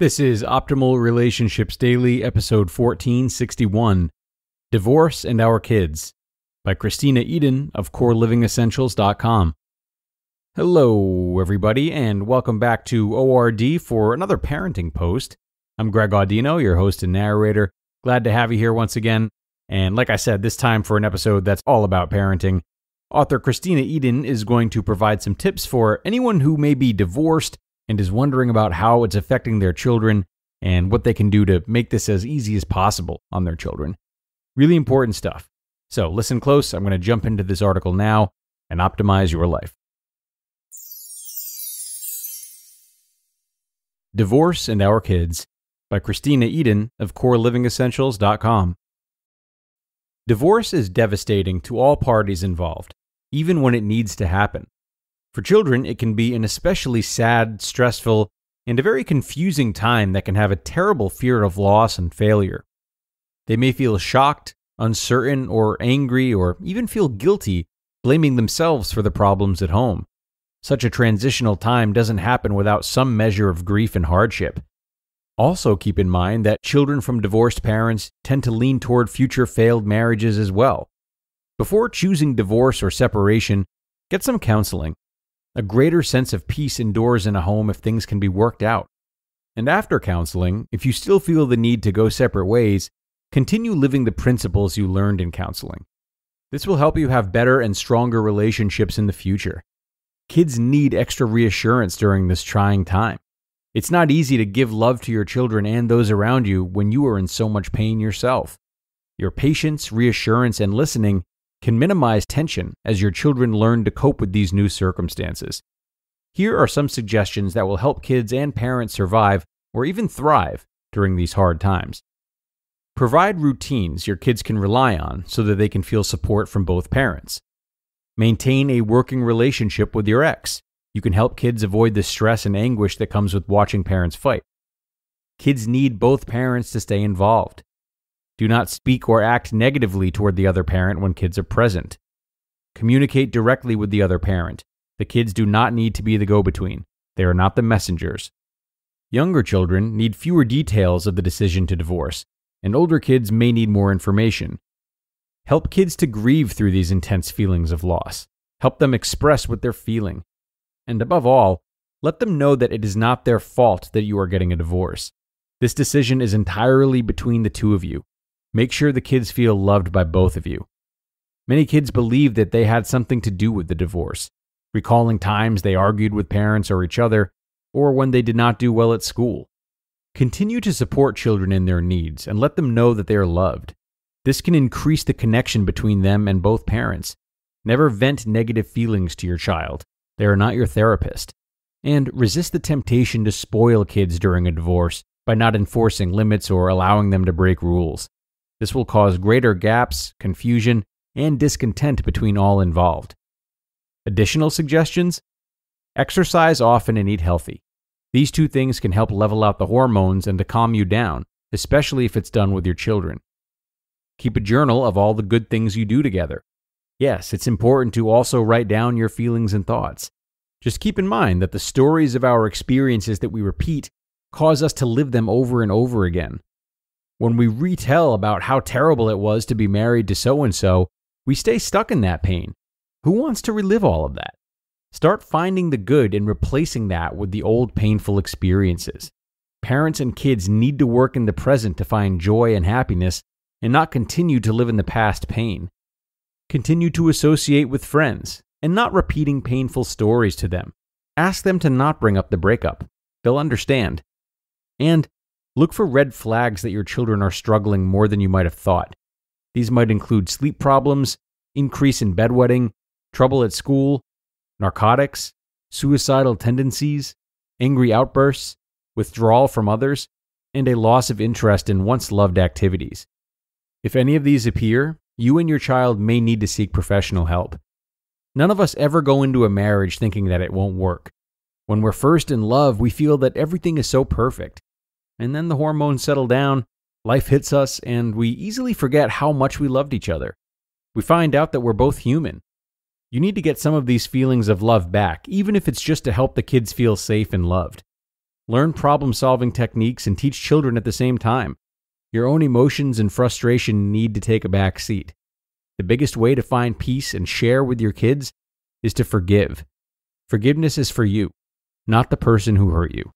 This is Optimal Relationships Daily, episode 1461, Divorce and Our Kids, by Kristena of CoreLivingEssentials.com. Hello, everybody, and welcome back to ORD for another parenting post. I'm Greg Audino, your host and narrator. Glad to have you here once again. And like I said, this time for an episode that's all about parenting. Author Kristena is going to provide some tips for anyone who may be divorced and is wondering about how it's affecting their children and what they can do to make this as easy as possible on their children. Really important stuff. So listen close. I'm going to jump into this article now and optimize your life. Divorce and Our Kids by Kristena of CoreLivingEssentials.com. Divorce is devastating to all parties involved, even when it needs to happen. For children, it can be an especially sad, stressful, and a very confusing time that can have a terrible fear of loss and failure. They may feel shocked, uncertain, or angry, or even feel guilty, blaming themselves for the problems at home. Such a transitional time doesn't happen without some measure of grief and hardship. Also keep in mind that children from divorced parents tend to lean toward future failed marriages as well. Before choosing divorce or separation, get some counseling. A greater sense of peace endures in a home if things can be worked out. And after counseling, if you still feel the need to go separate ways, continue living the principles you learned in counseling. This will help you have better and stronger relationships in the future. Kids need extra reassurance during this trying time. It's not easy to give love to your children and those around you when you are in so much pain yourself. Your patience, reassurance, and listening can minimize tension as your children learn to cope with these new circumstances. Here are some suggestions that will help kids and parents survive or even thrive during these hard times. Provide routines your kids can rely on so that they can feel support from both parents. Maintain a working relationship with your ex. You can help kids avoid the stress and anguish that comes with watching parents fight. Kids need both parents to stay involved. Do not speak or act negatively toward the other parent when kids are present. Communicate directly with the other parent. The kids do not need to be the go-between. They are not the messengers. Younger children need fewer details of the decision to divorce, and older kids may need more information. Help kids to grieve through these intense feelings of loss. Help them express what they're feeling. And above all, let them know that it is not their fault that you are getting a divorce. This decision is entirely between the two of you. Make sure the kids feel loved by both of you. Many kids believe that they had something to do with the divorce, recalling times they argued with parents or each other, or when they did not do well at school. Continue to support children in their needs and let them know that they are loved. This can increase the connection between them and both parents. Never vent negative feelings to your child. They are not your therapist. And resist the temptation to spoil kids during a divorce by not enforcing limits or allowing them to break rules. This will cause greater gaps, confusion, and discontent between all involved. Additional suggestions? Exercise often and eat healthy. These two things can help level out the hormones and to calm you down, especially if it's done with your children. Keep a journal of all the good things you do together. Yes, it's important to also write down your feelings and thoughts. Just keep in mind that the stories of our experiences that we repeat cause us to live them over and over again. When we retell about how terrible it was to be married to so-and-so, we stay stuck in that pain. Who wants to relive all of that? Start finding the good and replacing that with the old painful experiences. Parents and kids need to work in the present to find joy and happiness and not continue to live in the past pain. Continue to associate with friends and not repeating painful stories to them. Ask them to not bring up the breakup. They'll understand. And look for red flags that your children are struggling more than you might have thought. These might include sleep problems, increase in bedwetting, trouble at school, narcotics, suicidal tendencies, angry outbursts, withdrawal from others, and a loss of interest in once loved activities. If any of these appear, you and your child may need to seek professional help. None of us ever go into a marriage thinking that it won't work. When we're first in love, we feel that everything is so perfect. And then the hormones settle down, life hits us, and we easily forget how much we loved each other. We find out that we're both human. You need to get some of these feelings of love back, even if it's just to help the kids feel safe and loved. Learn problem-solving techniques and teach children at the same time. Your own emotions and frustration need to take a back seat. The biggest way to find peace and share with your kids is to forgive. Forgiveness is for you, not the person who hurt you.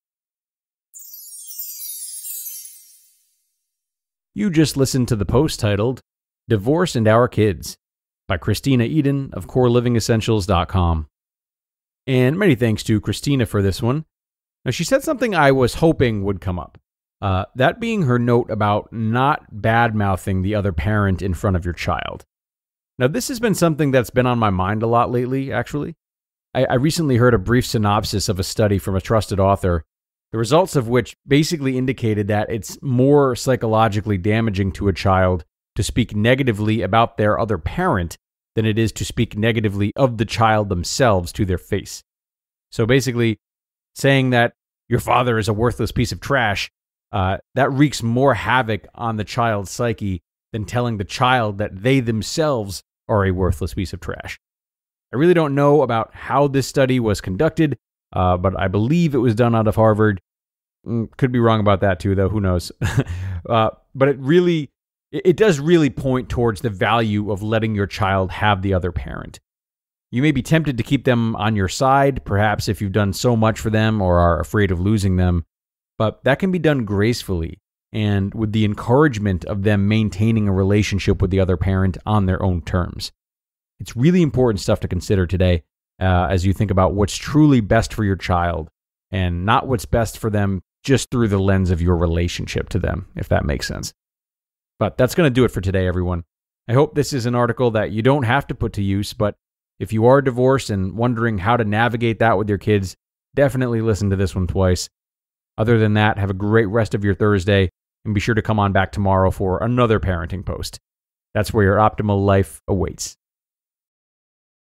You just listened to the post titled, Divorce and Our Kids, by Kristena Eden of CoreLivingEssentials.com. And many thanks to Kristena for this one. Now, she said something I was hoping would come up. That being her note about not bad-mouthing the other parent in front of your child. Now, this has been something that's been on my mind a lot lately, actually. I recently heard a brief synopsis of a study from a trusted author, the results of which basically indicated that it's more psychologically damaging to a child to speak negatively about their other parent than it is to speak negatively of the child themselves to their face. So basically, saying that your father is a worthless piece of trash, that wreaks more havoc on the child's psyche than telling the child that they themselves are a worthless piece of trash. I really don't know about how this study was conducted, but I believe it was done out of Harvard. Could be wrong about that too, though. Who knows? But it does really point towards the value of letting your child have the other parent. You may be tempted to keep them on your side, perhaps if you've done so much for them or are afraid of losing them, but that can be done gracefully and with the encouragement of them maintaining a relationship with the other parent on their own terms. It's really important stuff to consider today as you think about what's truly best for your child and not what's best for them just through the lens of your relationship to them, if that makes sense. But that's going to do it for today, everyone. I hope this is an article that you don't have to put to use, but if you are divorced and wondering how to navigate that with your kids, definitely listen to this one twice. Other than that, have a great rest of your Thursday, and be sure to come on back tomorrow for another parenting post. That's where your optimal life awaits.